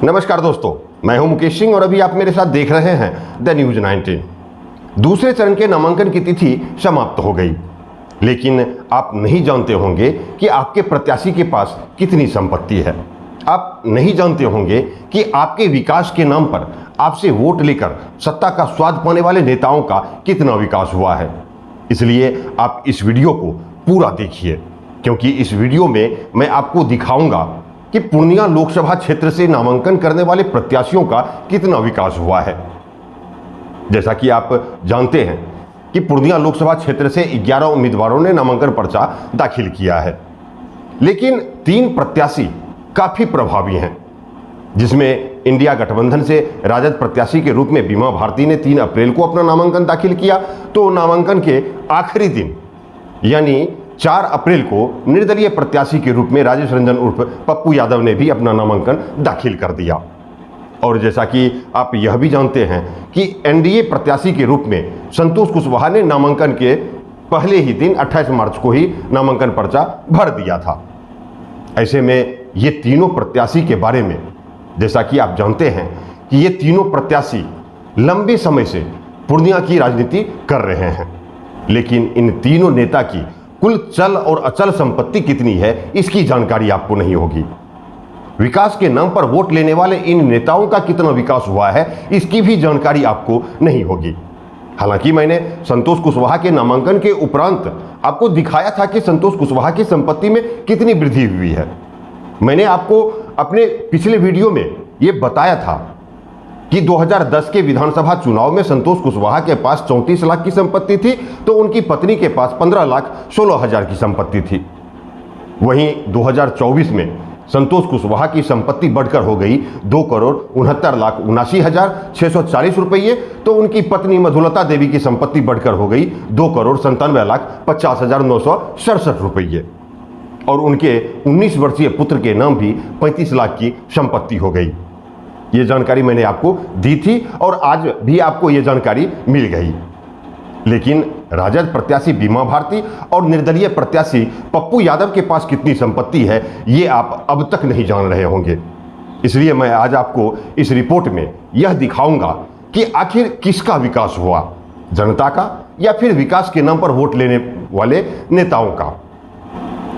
नमस्कार दोस्तों, मैं हूं मुकेश सिंह और अभी आप मेरे साथ देख रहे हैं द न्यूज 19। दूसरे चरण के नामांकन की तिथि समाप्त हो गई, लेकिन आप नहीं जानते होंगे कि आपके प्रत्याशी के पास कितनी संपत्ति है। आप नहीं जानते होंगे कि आपके विकास के नाम पर आपसे वोट लेकर सत्ता का स्वाद पाने वाले नेताओं का कितना विकास हुआ है। इसलिए आप इस वीडियो को पूरा देखिए, क्योंकि इस वीडियो में मैं आपको दिखाऊंगा कि पूर्णिया लोकसभा क्षेत्र से नामांकन करने वाले प्रत्याशियों का कितना विकास हुआ है। जैसा कि आप जानते हैं कि पूर्णिया लोकसभा क्षेत्र से 11 उम्मीदवारों ने नामांकन पर्चा दाखिल किया है, लेकिन 3 प्रत्याशी काफी प्रभावी हैं, जिसमें इंडिया गठबंधन से राजद प्रत्याशी के रूप में बीमा भारती ने 3 अप्रैल को अपना नामांकन दाखिल किया, तो नामांकन के आखिरी दिन यानी 4 अप्रैल को निर्दलीय प्रत्याशी के रूप में राजेश रंजन उर्फ पप्पू यादव ने भी अपना नामांकन दाखिल कर दिया। और जैसा कि आप यह भी जानते हैं कि एनडीए प्रत्याशी के रूप में संतोष कुशवाहा ने नामांकन के पहले ही दिन 28 मार्च को ही नामांकन पर्चा भर दिया था। ऐसे में ये तीनों प्रत्याशी के बारे में, जैसा कि आप जानते हैं कि ये तीनों प्रत्याशी लंबे समय से पूर्णिया की राजनीति कर रहे हैं, लेकिन इन तीनों नेता की कुल चल और अचल संपत्ति कितनी है, इसकी जानकारी आपको नहीं होगी। विकास के नाम पर वोट लेने वाले इन नेताओं का कितना विकास हुआ है, इसकी भी जानकारी आपको नहीं होगी। हालांकि मैंने संतोष कुशवाहा के नामांकन के उपरांत आपको दिखाया था कि संतोष कुशवाहा की संपत्ति में कितनी वृद्धि हुई है। मैंने आपको अपने पिछले वीडियो में यह बताया था कि 2010 के विधानसभा चुनाव में संतोष कुशवाहा के पास 34 लाख की संपत्ति थी, तो उनकी पत्नी के पास 15,16,000 की संपत्ति थी। वहीं 2024 में संतोष कुशवाहा की संपत्ति बढ़कर हो गई 2,69,79,640 रुपये, तो उनकी पत्नी मधुलता देवी की संपत्ति बढ़कर हो गई 2,97,50,967 रुपये, और उनके 19 वर्षीय पुत्र के नाम भी 35 लाख की संपत्ति हो गई। ये जानकारी मैंने आपको दी थी और आज भी आपको ये जानकारी मिल गई। लेकिन राजद प्रत्याशी बीमा भारती और निर्दलीय प्रत्याशी पप्पू यादव के पास कितनी संपत्ति है, ये आप अब तक नहीं जान रहे होंगे। इसलिए मैं आज आपको इस रिपोर्ट में यह दिखाऊंगा कि आखिर किसका विकास हुआ, जनता का या फिर विकास के नाम पर वोट लेने वाले नेताओं का।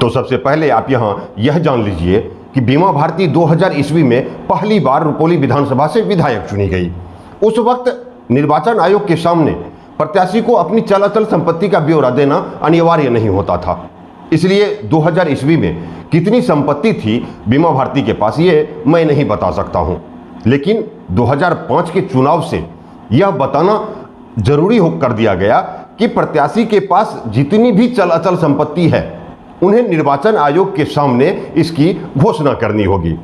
तो सबसे पहले आप यहां यह जान लीजिए कि बीमा भारती 2000 ईस्वी में पहली बार रुपौली विधानसभा से विधायक चुनी गई। उस वक्त निर्वाचन आयोग के सामने प्रत्याशी को अपनी चल अचल संपत्ति का ब्यौरा देना अनिवार्य नहीं होता था। इसलिए 2000 ईस्वी में कितनी संपत्ति थी बीमा भारती के पास, ये मैं नहीं बता सकता हूं, लेकिन 2005 के चुनाव से यह बताना जरूरी कर दिया गया कि प्रत्याशी के पास जितनी भी चल अचल संपत्ति है, उन्हें निर्वाचन आयोग के सामने इसकी घोषणा करनी होगी।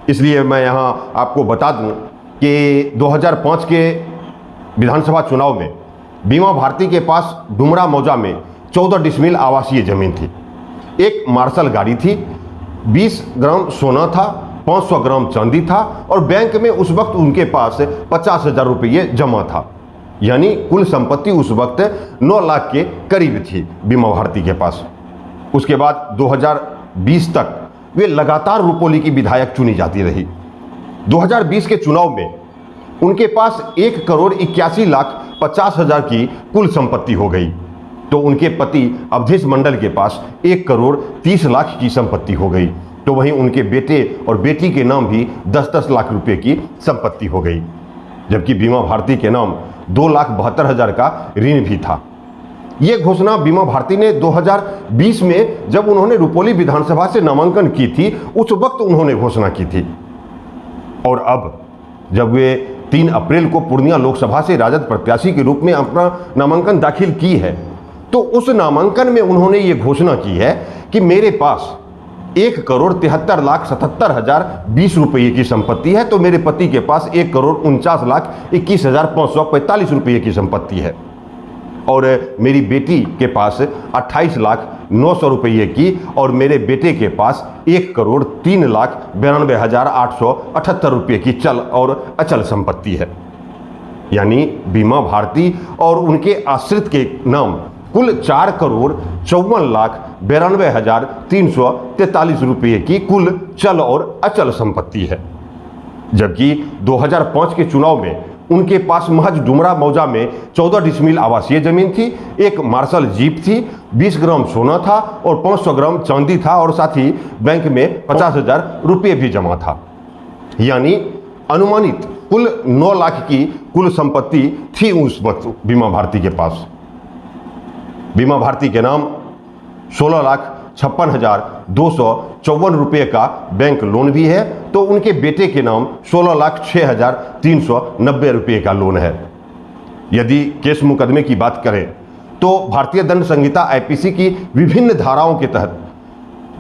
इसलिए मैं यहां आपको बता दूं कि 2005 के विधानसभा चुनाव में बीमा भारती के पास डुमरा मौजा में 14 डिसमिल आवासीय जमीन थी, एक मार्शल गाड़ी थी, 20 ग्राम सोना था, 500 ग्राम चांदी था, और बैंक में उस वक्त उनके पास 50,000 रुपये जमा था। यानी कुल संपत्ति उस वक्त 9 लाख के करीब थी बीमा भारती के पास। उसके बाद 2020 तक वे लगातार रुपौली की विधायक चुनी जाती रही। 2020 के चुनाव में उनके पास 1,81,50,000 की कुल संपत्ति हो गई, तो उनके पति अवधेश मंडल के पास 1,30,00,000 की संपत्ति हो गई, तो वहीं उनके बेटे और बेटी के नाम भी 10-10 लाख रुपए की संपत्ति हो गई, जबकि बीमा भारती के नाम 2,72,000 का ऋण भी था। ये घोषणा बीमा भारती ने 2020 में जब उन्होंने रुपौली विधानसभा से नामांकन की थी, उस वक्त उन्होंने घोषणा की थी। और अब जब वे 3 अप्रैल को पूर्णिया लोकसभा से राजद प्रत्याशी के रूप में अपना नामांकन दाखिल की है, तो उस नामांकन में उन्होंने ये घोषणा की है कि मेरे पास 1,73,77,020 रुपये की संपत्ति है, तो मेरे पति के पास 1,49,21,545 रुपये की संपत्ति है, और मेरी बेटी के पास 28,09,00,000 रुपये की, और मेरे बेटे के पास 1,03,92,878 रुपये की चल और अचल संपत्ति है। यानी बीमा भारती और उनके आश्रित के नाम कुल 4,54,92,343 रुपये की कुल चल और अचल संपत्ति है। जबकि 2005 के चुनाव में उनके पास महज डुमरा मौजा में 14 डिसमिल आवासीय जमीन थी, एक मार्शल जीप थी, 20 ग्राम सोना था और 500 ग्राम चांदी था और साथ ही बैंक में 50,000 रुपये भी जमा था। यानी अनुमानित कुल 9 लाख की कुल संपत्ति थी उस वक्त बीमा भारती के पास। बीमा भारती के नाम 16,56,254 रुपये का बैंक लोन भी है, तो उनके बेटे के नाम 16,06,390 रुपये का लोन है। यदि केस मुकदमे की बात करें तो भारतीय दंड संहिता आईपीसी की विभिन्न धाराओं के तहत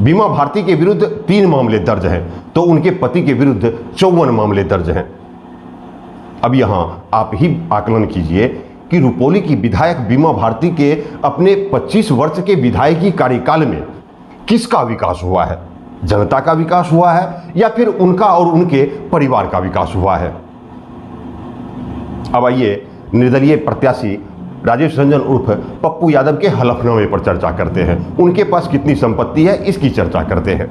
बीमा भारती के विरुद्ध 3 मामले दर्ज हैं, तो उनके पति के विरुद्ध 54 मामले दर्ज हैं। अब यहां आप ही आकलन कीजिए कि रुपौली की विधायक बीमा भारती के अपने 25 वर्ष के विधायकी कार्यकाल में किसका विकास हुआ है? जनता का विकास हुआ है या फिर उनका और उनके परिवार का विकास हुआ है? अब आइए निर्दलीय प्रत्याशी राजेश रंजन उर्फ पप्पू यादव के हलफनामे पर चर्चा करते हैं। उनके पास कितनी संपत्ति है इसकी चर्चा करते हैं।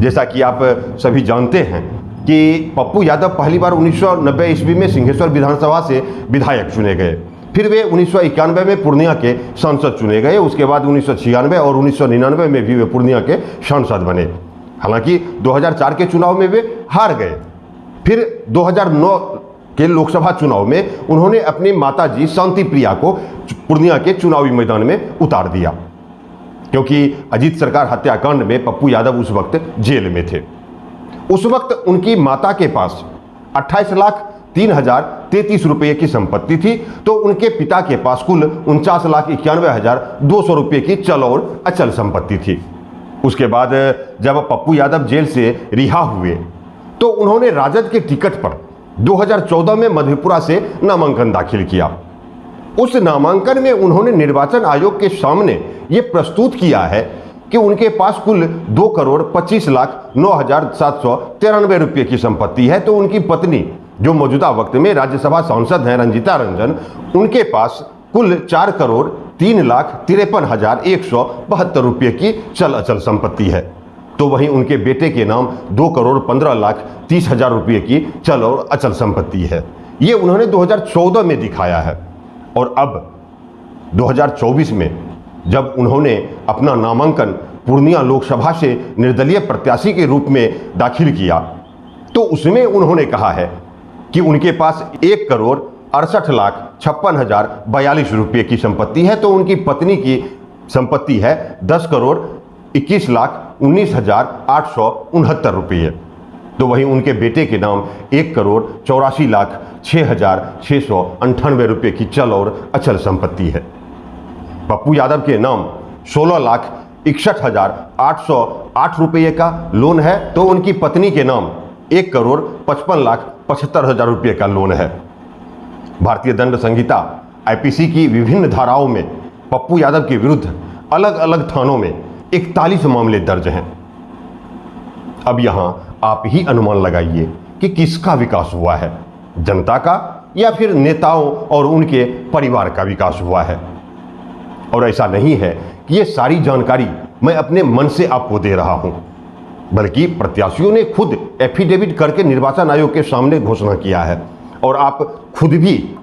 जैसा कि आप सभी जानते हैं कि पप्पू यादव पहली बार 1990 ईस्वी में सिंहेश्वर विधानसभा से विधायक चुने गए, फिर वे 1991 में पूर्णिया के सांसद चुने गए, उसके बाद 1996 और 1999 में भी वे पूर्णिया के सांसद बने। हालांकि 2004 के चुनाव में वे हार गए। फिर 2009 के लोकसभा चुनाव में उन्होंने अपनी माताजी शांति प्रिया को पूर्णिया के चुनावी मैदान में उतार दिया, क्योंकि अजीत सरकार हत्याकांड में पप्पू यादव उस वक्त जेल में थे। उस वक्त उनकी माता के पास 28,03,033 रुपये की संपत्ति थी, तो उनके पिता के पास कुल 49,91,200 रुपये की चल और अचल संपत्ति थी। उसके बाद जब पप्पू यादव जेल से रिहा हुए तो उन्होंने राजद के टिकट पर 2014 में मधेपुरा से नामांकन दाखिल किया। उस नामांकन में उन्होंने निर्वाचन आयोग के सामने ये प्रस्तुत किया है कि उनके पास कुल 2,25,09,793 रुपये की संपत्ति है, तो उनकी पत्नी जो मौजूदा वक्त में राज्यसभा सांसद हैं रंजीता रंजन, उनके पास कुल 4,03,53,172 रुपये की चल अचल संपत्ति है। तो वहीं उनके बेटे के नाम 2,15,30,000 रुपये की चल और अचल संपत्ति है। ये उन्होंने 2014 में दिखाया है। और अब 2024 में जब उन्होंने अपना नामांकन पूर्णिया लोकसभा से निर्दलीय प्रत्याशी के रूप में दाखिल किया, तो उसमें उन्होंने कहा है कि उनके पास 1,68,56,042 रुपये की संपत्ति है, तो उनकी पत्नी की संपत्ति है 10,21,19,869 रुपये। तो वहीं उनके बेटे के नाम 1,84,06,698 रुपये की चल और अचल संपत्ति है। पप्पू यादव के नाम 16,61,808 रुपये का लोन है, तो उनकी पत्नी के नाम 1,55,75,000 रुपये का लोन है। भारतीय दंड संहिता आईपीसी की विभिन्न धाराओं में पप्पू यादव के विरुद्ध अलग अलग थानों में 41 मामले दर्ज हैं। अब यहां आप ही अनुमान लगाइए कि किसका विकास हुआ है, जनता का या फिर नेताओं और उनके परिवार का विकास हुआ है। और ऐसा नहीं है कि ये सारी जानकारी मैं अपने मन से आपको दे रहा हूं, बल्कि प्रत्याशियों ने खुद एफिडेविट करके निर्वाचन आयोग के सामने घोषणा किया है। और आप खुद भी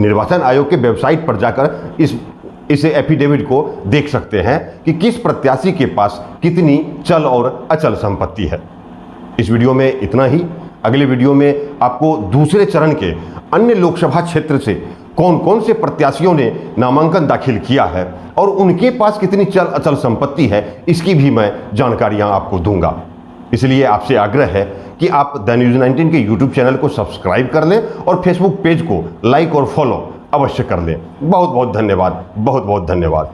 निर्वाचन आयोग के वेबसाइट पर जाकर इस एफिडेविट को देख सकते हैं कि किस प्रत्याशी के पास कितनी चल और अचल संपत्ति है। इस वीडियो में इतना ही। अगले वीडियो में आपको दूसरे चरण के अन्य लोकसभा क्षेत्र से कौन कौन से प्रत्याशियों ने नामांकन दाखिल किया है और उनके पास कितनी चल अचल संपत्ति है, इसकी भी मैं जानकारियां आपको दूंगा। इसलिए आपसे आग्रह है कि आप द न्यूज़ 19 के यूट्यूब चैनल को सब्सक्राइब कर लें और फेसबुक पेज को लाइक और फॉलो अवश्य कर लें। बहुत बहुत धन्यवाद, बहुत बहुत धन्यवाद।